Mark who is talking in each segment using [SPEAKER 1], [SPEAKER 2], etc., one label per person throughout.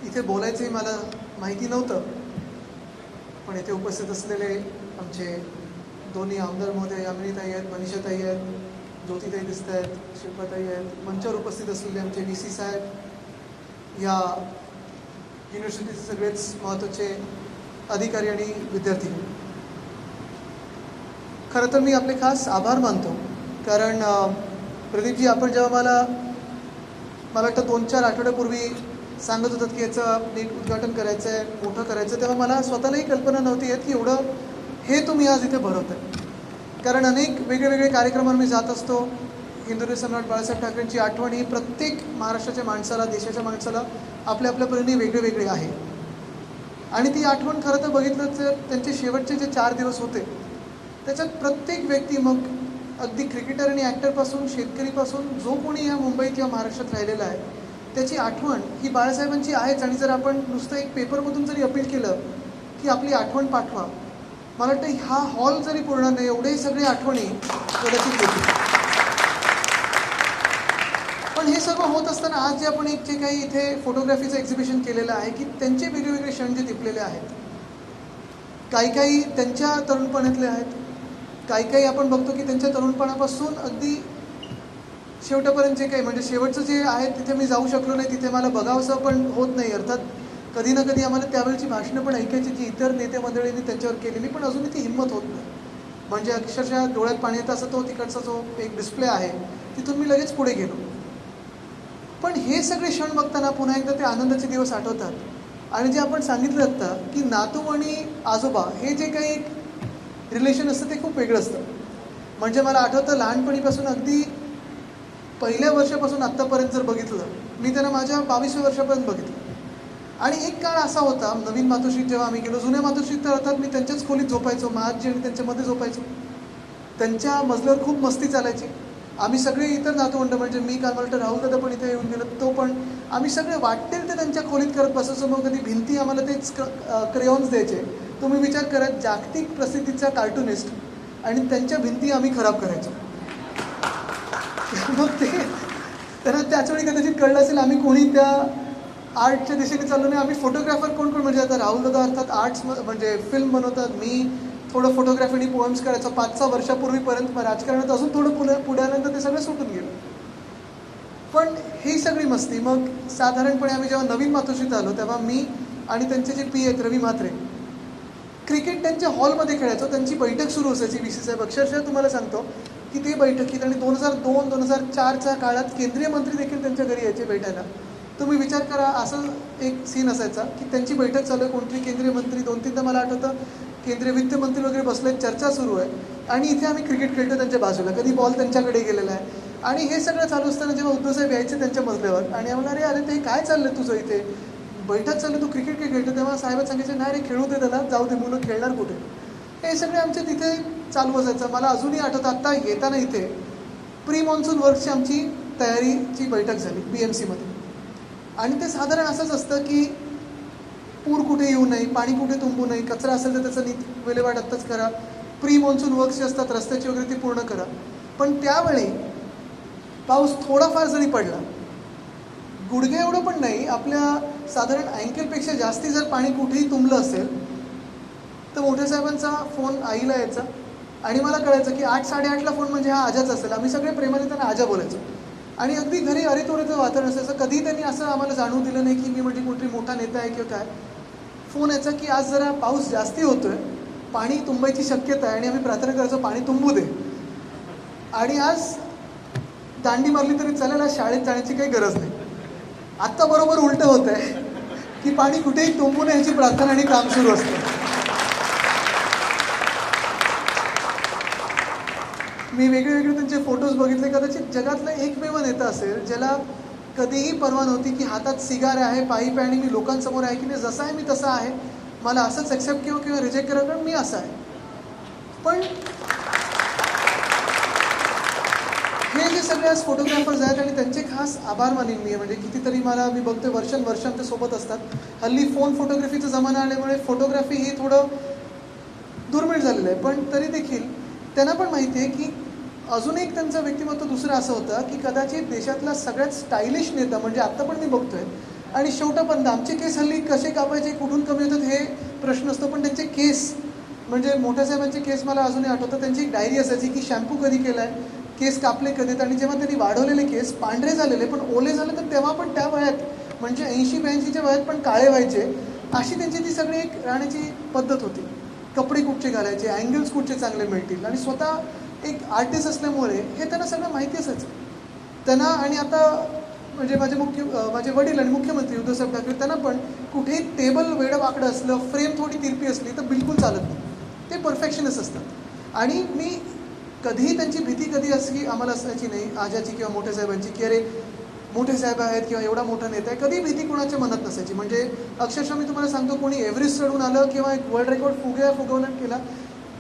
[SPEAKER 1] इथे बोलायचंही मला माहिती नव्हतं, पण इथे उपस्थित असलेले आमचे दोन्ही आमदार महोदय अमिनीताई आहेत, मनीषाताई आहेत, ज्योतिताई दिसत आहेत, शिल्पाताई आहेत, मंचावर उपस्थित असलेले आमचे DC साहेब, या युनिव्हर्सिटीचे सगळेच महत्त्वाचे अधिकारी आणि विद्यार्थी. खरं तर मी आपले खास आभार मानतो, कारण प्रदीपजी आपण जेव्हा मला वाटतं 2-4 आठवड्यापूर्वी सांगत होतात की याचं नीट उद्घाटन करायचं आहे, मोठं करायचं, तेव्हा मला स्वतःलाही कल्पना नव्हती येत की एवढं हे तुम्ही आज इथे भरवताय. कारण अनेक वेगवेगळे कार्यक्रमांवर मी जात असतो. हिंदुत्व सम्राट बाळासाहेब ठाकरेंची आठवण ही प्रत्येक महाराष्ट्राच्या माणसाला, देशाच्या माणसाला आपल्या परीने वेगळे आहे. आणि ती आठवण खरं तर बघितलं तर त्यांचे शेवटचे जे 4 दिवस होते त्याच्यात प्रत्येक व्यक्ती, मग अगदी क्रिकेटर आणि ॲक्टरपासून शेतकरीपासून जो कोणी या मुंबई किंवा महाराष्ट्रात राहिलेला आहे त्याची आठवण ही बाळासाहेबांची आहेच. आणि जर आपण नुसतं एक पेपरमधून जरी अपील केलं की आपली आठवण पाठवा, मला वाटतं हा हॉल जरी पूर्ण नाही एवढे सगळे आठवणी कदाचित होतील. पण हे सगळं होत असताना आज जे आपण जे काही इथे फोटोग्राफीचं एक्झिबिशन केलेलं आहे की त्यांचे वेगवेगळे क्षण जे टिपलेले आहेत, काही त्यांच्या तरुणपणातले आहेत, काही आपण बघतो की त्यांच्या तरुणपणापासून अगदी शेवटापर्यंत जे काही, म्हणजे शेवटचं जे आहे तिथे मी जाऊ शकलो नाही, तिथे मला बघावंसं पण होत नाही. अर्थात कधी ना कधी आम्हाला त्यावेळची भाषणं पण ऐकायची जी इतर नेते मंडळींनी त्यांच्यावर केलेली, पण अजूनही ती हिंमत होत नाही. म्हणजे अक्षरशः डोळ्यात पाणी येतं असं तो तिकडचा जो एक डिस्प्ले आहे तिथून मी लगेच पुढे गेलो. पण हे सगळे क्षण बघताना पुन्हा एकदा ते आनंदाचे दिवस आठवतात. आणि जे आपण सांगितलं आत्ता की नातू आणि आजोबा हे जे काही रिलेशन असतं ते खूप वेगळं असतं. म्हणजे मला आठवतं लहानपणीपासून अगदी पहिल्या वर्षापासून आत्तापर्यंत जर बघितलं, मी त्यांना माझ्या 22व्या वर्षापर्यंत बघितलं. आणि एक काळ असा होता नवीन मातोश्रीत जेव्हा आम्ही गेलो, जुन्या मातोश्रीत तर अर्थात मी त्यांच्याच खोलीत झोपायचो, माझी आणि त्यांच्यामध्ये झोपायचो. त्यांच्या मजल्यावर खूप मस्ती चालायची. आम्ही सगळे इतर नातवंड, म्हणजे मी काय म्हणतो राहुल दादा पण इथे येऊन गेलो, तो पण, आम्ही सगळे वाटेल ते त्यांच्या खोलीत करत बसायचो. मग कधी भिंती आम्हाला तेच क्रेयॉन्स द्यायचे. तुम्ही विचार करा, जागतिक प्रसिद्धीचा कार्टुनिस्ट आणि त्यांच्या भिंती आम्ही खराब करायचो. मग ते त्यांना त्याचवेळी कदाचित कळलं असेल आम्ही कोणी त्या आर्टच्या दिशेने चाललो नाही. आम्ही फोटोग्राफर कोण म्हणजे आता राहुल दादा अर्थात आर्ट्स म्हणजे फिल्म बनवतात, मी थोडं फोटोग्राफी आणि पोएम्स करायचो 5-6 वर्षापूर्वीपर्यंत. मग राजकारणात अजून थोडं पुढे आल्यानंतर ते सगळं सुटून गेलं. पण ही सगळी मस्ती मग साधारणपणे आम्ही जेव्हा नवीन मातोश्रीत आलो तेव्हा मी आणि त्यांचे जे पी आहेत रवी म्हात्रे, क्रिकेट त्यांच्या हॉलमध्ये खेळायचो. त्यांची बैठक सुरू असायची VC साहेब. अक्षरशः तुम्हाला सांगतो की ते बैठकीत, आणि 2002-2004च्या काळात केंद्रीय मंत्री देखील त्यांच्या घरी यायचे भेटायला. तुम्ही विचार करा, असं एक सीन असायचा की त्यांची बैठक चालू आहे, कोणतरी केंद्रीय मंत्री, 2-3दा मला आठवतं केंद्रीय वित्तमंत्री वगैरे बसले, चर्चा सुरू आहे, आणि इथे आम्ही क्रिकेट खेळतो त्यांच्या बाजूला, कधी बॉल त्यांच्याकडे गेलेला आहे. आणि हे सगळं चालू असताना जेव्हा उद्धवसाहेब यायचे त्यांच्या मजल्यावर आणि आम्हाला अरे ते काय चाललं तुझं इथे, बैठक चालू, तू क्रिकेट खेळतो, तेव्हा साहेबात सांगायचे नाही रे खेळू दे त्याला, जाऊ दे, मुलं खेळणार कुठे. हे सगळे आमच्या तिथे चालू असायचं. मला अजूनही आठवतं आत्ता येताना इथे प्री मॉन्सून वर्कची आमची तयारीची बैठक झाली BMCमध्ये. आणि ते साधारण असंच असतं की पूर कुठे येऊ नये, पाणी कुठे तुंबू नये, कचरा असेल तर त्याचं नीट विल्हेवाट आत्ताच करा, प्री मॉन्सून वर्क्स जे असतात रस्त्याची वगैरे ती पूर्ण करा. पण त्यावेळी पाऊस थोडाफार जरी पडला, गुडघे एवढं पण नाही, आपल्या साधारण अँकलपेक्षा जास्ती जर पाणी कुठेही तुंबलं असेल तर मोठ्या साहेबांचा फोन आईला यायचा आणि मला कळायचं की 8-8:30ला फोन म्हणजे हा आजाच असेल. आम्ही सगळे प्रेमाने त्यांना आजा बोलायचो. आणि अगदी घरी अरेतोरेचं वातावरण असायचं. कधी त्यांनी असं आम्हाला जाणवू दिलं नाही की मी म्हणजे कोणतरी मोठा नेता आहे किंवा काय. फोन यायचा की आज जरा पाऊस जास्ती होतोय, पाणी तुंबायची शक्यता आहे, आणि आम्ही प्रार्थना करायचो पाणी तुंबू दे. आणि आज दांडी मारली तरी चालेल, आज शाळेत जाण्याची काही गरज नाही. आत्ता बरोबर उलटं होत आहे की पाणी कुठेही तुंबू नये याची प्रार्थना आणि काम सुरू असतं. मी वेगळे त्यांचे फोटोज बघितले. कदाचित जगातलं एकमेव नेता असेल ज्याला कधीही पर्वा नव्हती की हातात सिगार आहे, पाईप आहे, आणि मी लोकांसमोर आहे की नाही, जसा आहे मी तसा आहे, मला असंच ॲक्सेप्ट किंवा रिजेक्ट करा कारण मी असा आहे. पण हे जे सगळे आज फोटोग्राफर्स आहेत आणि त्यांचे खास आभार मानेन मी. म्हणजे कितीतरी मला मी बघतोय वर्षानुवर्षां ते सोबत असतात. हल्ली फोन फोटोग्राफीचा जमाना आल्यामुळे फोटोग्राफी ही थोडं दुर्मिळ झालेलं आहे. पण तरी देखील त्यांना पण माहिती आहे की अजून एक त्यांचं व्यक्तिमत्व दुसरं असं होतं की कदाचित देशातला सगळ्यात स्टायलिश नेता, म्हणजे आत्ता पण मी बघतोय आणि शेवटापर्यंत आमचे केस हल्ली कसे कापायचे, कुठून कमी होतात हे प्रश्न असतो, पण त्यांचे केस म्हणजे मोठ्या साहेबांचे केस मला अजूनही आठवतं. त्यांची एक डायरी असायची की शॅम्पू कधी केला आहे, केस कापले कधीत, आणि जेव्हा त्यांनी वाढवलेले केस पांढरे झालेले पण ओले झाले तर तेव्हा पण त्या वयात म्हणजे 80-82च्या वयात पण काळे व्हायचे. अशी त्यांची ती सगळी एक राहण्याची पद्धत होती. कपडे कुठचे घालायचे, अँगल्स कुठचे चांगले मिळतील, आणि स्वतः एक आर्टिस्ट असल्यामुळे हे त्यांना सगळं माहिती असायचं त्यांना. आणि आता म्हणजे माझे वडील आणि मुख्यमंत्री उद्धवसाहेब ठाकरे, त्यांना पण कुठेही टेबल वेडं वाकडं असलं, फ्रेम थोडी तिरपी असली तर बिलकुल चालत नाही. ते परफेक्शनिस्ट असतात. आणि मी कधीही त्यांची भीती कधी अशी आम्हाला असायची नाही, आजाची किंवा मोठ्या साहेबांची, की अरे मोठे साहेब आहेत किंवा एवढा मोठा नेता आहे, कधी भीती कोणाच्या मनात नसायची. म्हणजे अक्षरशः मी तुम्हाला सांगतो, कोणी एव्हरेस्ट चढून आलं किंवा एक वर्ल्ड रेकॉर्ड फुगवला केला,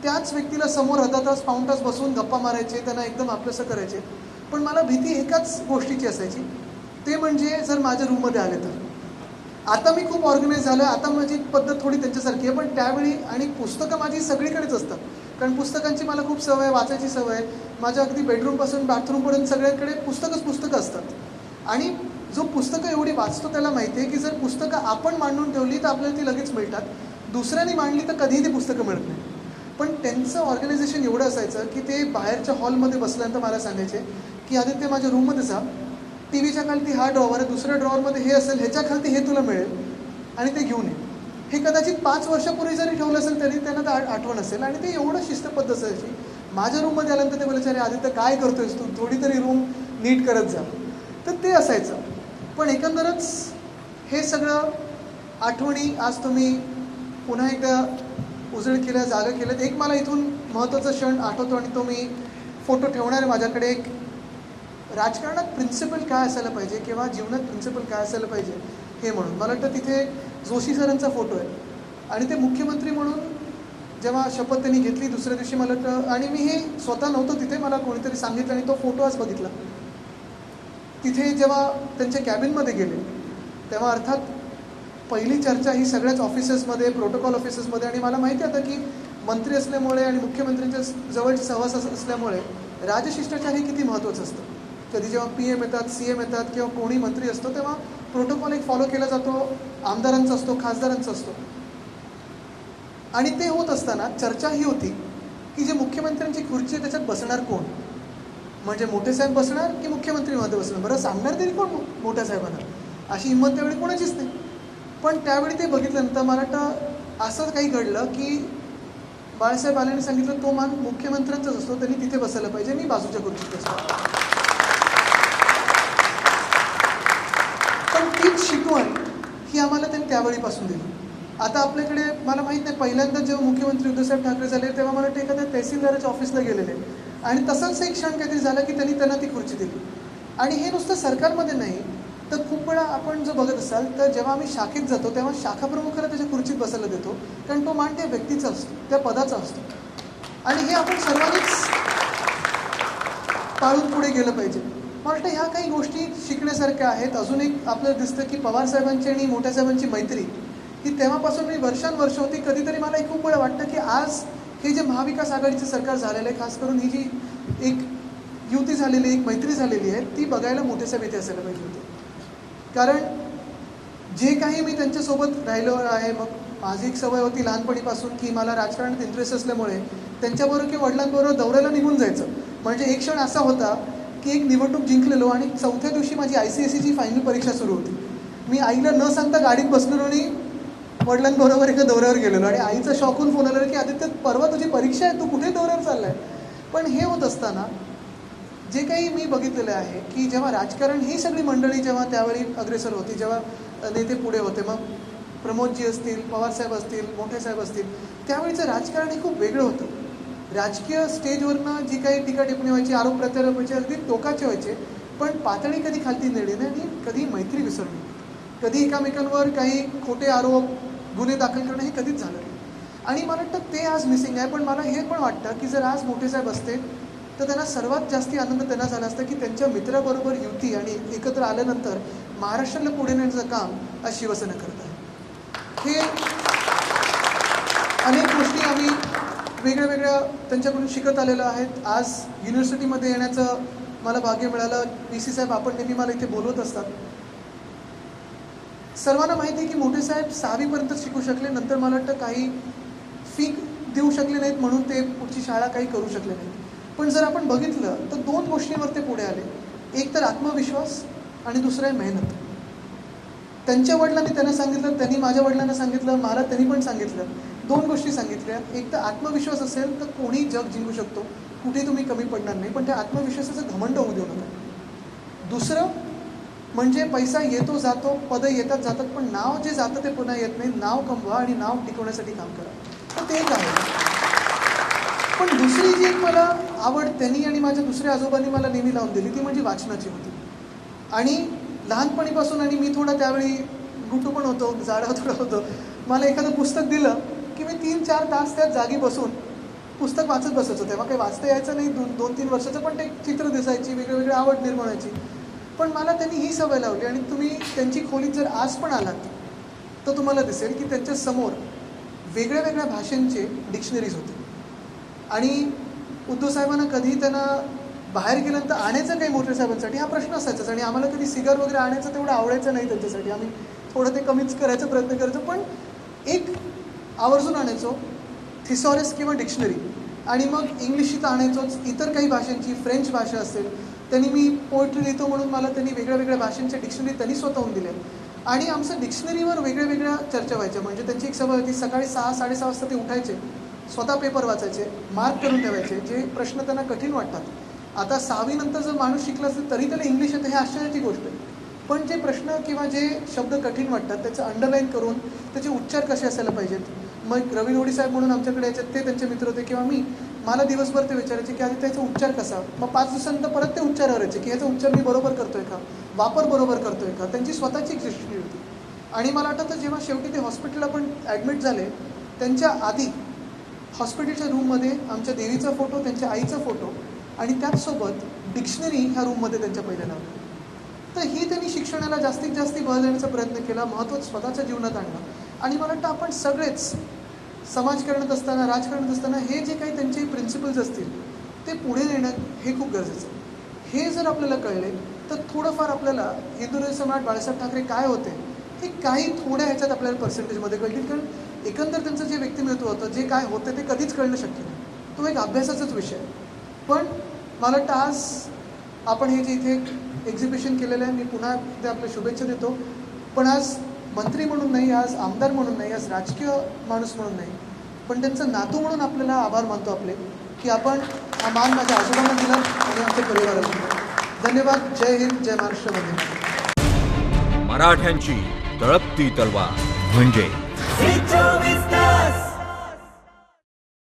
[SPEAKER 1] त्याच व्यक्तीला समोर अर्धा तास पाऊण तास बसून गप्पा मारायचे, त्यांना एकदम आपलंसं करायचे. पण मला भीती एकाच गोष्टीची असायची, ते म्हणजे जर माझ्या रूममध्ये आले तर. आता मी खूप ऑर्गनाईज झालो आहे, आता माझी पद्धत थोडी त्यांच्यासारखी आहे, पण त्यावेळी आणि पुस्तकं माझी सगळीकडेच असतात, कारण पुस्तकांची मला खूप सवय, वाचायची सवय. माझ्या अगदी बेडरूमपासून बाथरूमपर्यंत सगळ्यांकडे पुस्तकं असतात. आणि जो पुस्तकं एवढी वाचतो त्याला माहिती आहे की जर पुस्तकं आपण मांडून ठेवली तर आपल्याला ती लगेच मिळतात, दुसऱ्यांनी मांडली तर कधीही ती पुस्तकं मिळत नाही. पण त्यांचं ऑर्गनायझेशन एवढं असायचं की ते बाहेरच्या हॉलमध्ये बसल्यानंतर मला सांगायचे की आदित्य माझ्या रूममध्ये जा, टी व्हीच्या खालती हा ड्रॉवर आहे, दुसऱ्या ड्रॉवरमध्ये हे असेल, ह्याच्या खालती हे तुला मिळेल आणि ते घेऊन ये. हे कदाचित 5 वर्षापूर्वी जरी ठेवलं असेल तरी त्यांना तर आठवण असेल. आणि ते एवढं शिस्तबद्ध असायची. माझ्या रूममध्ये आल्यानंतर ते बोलायचे, अरे आदित्य काय करतोयस तू, थोडी तरी रूम नीट करत जा. तर ते असायचं. पण एकंदरच हे सगळं आठवणी आज तुम्ही पुन्हा एकदा उजळ केल्या, जागा केल्यात. एक मला इथून महत्त्वाचा क्षण आठवतो आणि तो मी फोटो ठेवणार आहे माझ्याकडे. एक राजकारणात प्रिन्सिपल काय असायला पाहिजे किंवा जीवनात प्रिन्सिपल काय असायला पाहिजे हे म्हणून मला वाटतं तिथे जोशी सरांचा फोटो आहे. आणि ते मुख्यमंत्री म्हणून जेव्हा शपथ त्यांनी घेतली दुसऱ्या दिवशी मला वाटतं, आणि मी हे स्वतः नव्हतो तिथे, मला कोणीतरी सांगितलं आणि तो फोटो आज बघितला. तिथे जेव्हा त्यांच्या कॅबिनमध्ये गेले तेव्हा अर्थात पहिली चर्चा ही सगळ्याच ऑफिसेसमध्ये, प्रोटोकॉल ऑफिसेसमध्ये, आणि मला माहिती होतं की मंत्री असल्यामुळे आणि मुख्यमंत्र्यांच्या जवळचे सहवास असल्यामुळे राजशिष्टाचार हे किती महत्त्वाचं असतं. कधी जेव्हा PM येतात, CM येतात किंवा कोणी मंत्री असतो तेव्हा प्रोटोकॉल एक फॉलो केला जातो, आमदारांचा असतो, खासदारांचा असतो. आणि ते होत असताना चर्चा ही होती की जे मुख्यमंत्र्यांची खुर्ची आहे त्याच्यात बसणार कोण, म्हणजे मोठे साहेब बसणार की मुख्यमंत्री मध्ये बसणार, बरं सांगणार तरी कोण मोठ्या साहेबांना, अशी हिंमत त्यावेळी कोणाचीच नाही. पण त्यावेळी ते बघितल्यानंतर मला वाटतं असं काही घडलं की बाळासाहेब आल्याने सांगितलं तो मान मुख्यमंत्र्यांचाच असतो, त्यांनी तिथे बसायला पाहिजे, मी बाजूच्या खुर्चीत बसतो. पण तीच शिकवण ही आम्हाला त्यांनी त्यावेळीपासून दिली. आता आपल्याकडे मला माहीत नाही, पहिल्यांदा जेव्हा मुख्यमंत्री उद्धवसाहेब ठाकरे झाले तेव्हा मला वाटतं एखाद्या तहसीलदाराच्या ऑफिसला गेलेले आणि तसाच एक क्षण काहीतरी झाला की त्यांना ती खुर्ची दिली. आणि हे नुसतं सरकारमध्ये नाही तर खूप वेळा आपण जर बघत असाल तर जेव्हा आम्ही शाखेत जातो तेव्हा शाखा प्रमुखाला त्याच्या खुर्चीत बसायला देतो, कारण तो मान त्या व्यक्तीचा असतो, त्या पदाचा असतो. आणि हे आपण सर्वांनीच पाळून पुढे गेलं पाहिजे. मला वाटतं ह्या काही गोष्टी शिकण्यासारख्या आहेत. अजून एक आपल्याला दिसतं की पवारसाहेबांची आणि मोठ्या साहेबांची मैत्री ही तेव्हापासून मी वर्षानुवर्ष होती. कधीतरी मला खूप वेळा वाटतं की आज हे जे महाविकास आघाडीचं सरकार झालेलं आहे, खास करून ही जी एक युती झालेली, एक मैत्री झालेली आहे, ती बघायला मोठे साहेब इथे असायला पाहिजे होते. कारण जे काही मी त्यांच्यासोबत राहिलो आहे, मग माझी एक सवय होती लहानपणीपासून की मला राजकारणात इंटरेस्ट असल्यामुळे त्यांच्याबरोबर किंवा वडिलांबरोबर दौऱ्याला निघून जायचं. म्हणजे एक क्षण असा होता की एक निवडणूक जिंकलेलो आणि 4थ्या दिवशी माझी ICSEची फायनल परीक्षा सुरू होती. मी आईला न सांगता गाडीत बसलेलो आणि वडिलांबरोबर एका दौऱ्यावर गेलेलो आणि आईचा शॉकून फोन आला की आदित्य परवा तुझी परीक्षा आहे, तू कुठे दौऱ्यावर चाललाय. पण हे होत असताना जे काही मी बघितलेलं आहे की जेव्हा राजकारण ही सगळी मंडळी जेव्हा त्यावेळी अग्रेसर होती, जेव्हा नेते पुढे होते, मग प्रमोदजी असतील, पवारसाहेब असतील, मोठे साहेब असतील, त्यावेळीचं राजकारण हे खूप वेगळं होतं. राजकीय स्टेजवरनं जी काही टीका टिप्पणी व्हायची, आरोप प्रत्यारोप व्हायचे, अगदी टोकाचे व्हायचे, पण पातळी कधी खालती नेली नाही आणि कधी मैत्री विसरली, कधी एकामेकांवर काही खोटे आरोप, गुन्हे दाखल करणं हे कधीच झालं नाही. आणि मला वाटतं ते आज मिसिंग आहे. पण मला हे पण वाटतं की जर आज मोठे साहेब असते तर त्यांना सर्वात जास्ती आनंद त्यांना झाला असता की त्यांच्या मित्राबरोबर युती आणि एकत्र आल्यानंतर महाराष्ट्राला पुढे नेण्याचं काम आज शिवसेना करत आहे. हे अनेक गोष्टी आम्ही वेगळ्या वेगळ्या त्यांच्याकडून शिकत आलेलो आहेत. आज युनिव्हर्सिटीमध्ये येण्याचं मला भाग्य मिळालं. PC साहेब आपण नेहमी मला इथे बोलवत असतात. सर्वांना माहिती आहे की मोठे साहेब 6वीपर्यंत शिकू शकले, नंतर मला वाटतं काही फी देऊ शकले नाहीत म्हणून ते पुढची शाळा काही करू शकले नाहीत. पण जर आपण बघितलं तर 2 गोष्टींवर ते पुढे आले. एक तर आत्मविश्वास आणि दुसरं आहे मेहनत. त्यांच्या वडिलांनी त्यांना सांगितलं, त्यांनी माझ्या वडिलांना सांगितलं, मला त्यांनी पण सांगितलं. 2 गोष्टी सांगितल्या. एक तर आत्मविश्वास असेल तर कोणी जग जिंकू शकतो, कुठेही तुम्ही कमी पडणार नाही, पण त्या आत्मविश्वासाचं घमंड होऊ देऊ नका. दुसरं म्हणजे पैसा येतो जातो, पदं येतात जातात, पण नाव जे जातं ते पुन्हा येत नाही. नाव कमवा आणि नाव टिकवण्यासाठी काम करा. तर ते एक आहे. पण दुसरी जी एक मला आवड त्यांनी आणि माझ्या दुसऱ्या आजोबांनी मला नेहमी लावून दिली ती म्हणजे वाचनाची होती. आणि लहानपणीपासून, आणि मी थोडा त्यावेळी गुटू पण होतो, जाडा थोडा होतो, मला एखादं पुस्तक दिलं की मी 3-4 तास त्यात जागी बसून पुस्तक वाचत बसायचो. तेव्हा काही वाचता यायचं नाही, 2-3 वर्षाचं, पण ते चित्र दिसायची, वेगळी आवड निर्माण व्हायची. पण मला त्यांनी ही सवय लावली. आणि तुम्ही त्यांची खोलीत जर आज पण आलात तर तुम्हाला दिसेल की त्यांच्या समोर वेगळ्या भाषांचे डिक्शनरीज होते. आणि उद्धव साहेबांना कधी त्यांना बाहेर गेल्यानंतर आणायचं काही मोठ्या साहेबांसाठी हा प्रश्न असायचाच. आणि आम्हाला कधी सिगार वगैरे आणायचं तेवढं आवडायचं नाही त्यांच्यासाठी. आम्ही थोडं ते कमीच करायचा प्रयत्न करायचो, पण एक आवर्जून आणायचो थिसॉरस किंवा डिक्शनरी. आणि मग इंग्लिशीत आणायचोच, इतर काही भाषांची, फ्रेंच भाषा असेल, त्यांनी मी पोएट्री लिहितो म्हणून मला त्यांनी वेगळ्या भाषांच्या डिक्शनरी त्यांनी स्वतःहून दिल्या. आणि आमचं डिक्शनरीवर वेगळ्या चर्चा व्हायच्या. म्हणजे त्यांची एक सवय होती, सकाळी 6-6:30 वाजता ते उठायचे, स्वतः पेपर वाचायचे, मार्क करून ठेवायचे जे प्रश्न त्यांना कठीण वाटतात. आता 6वी नंतर जर माणूस शिकला असेल तरी त्याला इंग्लिश येतं, हे आश्चर्याची गोष्ट आहे. पण जे प्रश्न किंवा जे शब्द कठीण वाटतात त्याचं अंडरलाईन करून त्याचे उच्चार कसे असायला पाहिजेत. मग रवी लोढी साहेब म्हणून आमच्याकडे यायचे, ते त्यांचे मित्र होते, किंवा मला दिवसभर ते विचारायचे की आधी त्याचा उच्चार कसा. मग 5 दिवसानंतर परत ते उच्चार करायचे की याचा उच्चार मी बरोबर करतोय का, वापर बरोबर करतोय का. त्यांची स्वतःची एक दृष्टी होती. आणि मला आठवतं जेव्हा शेवटी ते हॉस्पिटलला पण ॲडमिट झाले, त्यांच्या आधी हॉस्पिटलच्या रूममध्ये आमच्या देवीचा फोटो, त्यांच्या आईचा फोटो, आणि त्याचसोबत डिक्शनरी ह्या रूममध्ये त्यांच्या पहिल्या लावल्या. तर ही त्यांनी शिक्षणाला जास्तीत जास्त बळ देण्याचा प्रयत्न केला, महत्त्व स्वतःच्या जीवनात आणलं. आणि मला वाटतं आपण सगळेच समाजकारणात असताना, राजकारणात असताना हे जे काही त्यांचे प्रिन्सिपल्स असतील ते पुढे नेणं हे खूप गरजेचं आहे. हे जर आपल्याला कळले तर थोडंफार आपल्याला हिंदू सम्राट बाळासाहेब ठाकरे काय होते हे काही थोड्या ह्याच्यात आपल्याला पर्सेंटेजमध्ये कळतील. कारण एकंदर त्यांचं जे व्यक्तिमत्व होतं, जे काय होतं ते कधीच कळणं शक्य नाही. तो एक अभ्यासाचाच विषय आहे. पण मला वाटतं आज आपण हे जे इथे एक्झिबिशन केलेलं आहे, मी पुन्हा ते आपल्या शुभेच्छा देतो. पण आज मंत्री म्हणून नाही, आज आमदार म्हणून नाही, आज राजकीय माणूस म्हणून नाही, पण त्यांचं नातू म्हणून आपल्याला आभार मानतो आपले, की आपण हा मान माझ्या आजोबांना दिला आणि आमच्या परिवाराला दिला. धन्यवाद. जय हिंद, जय महाराष्ट्र. वंदे.
[SPEAKER 2] मराठ्यांची तळपती तलवार म्हणजे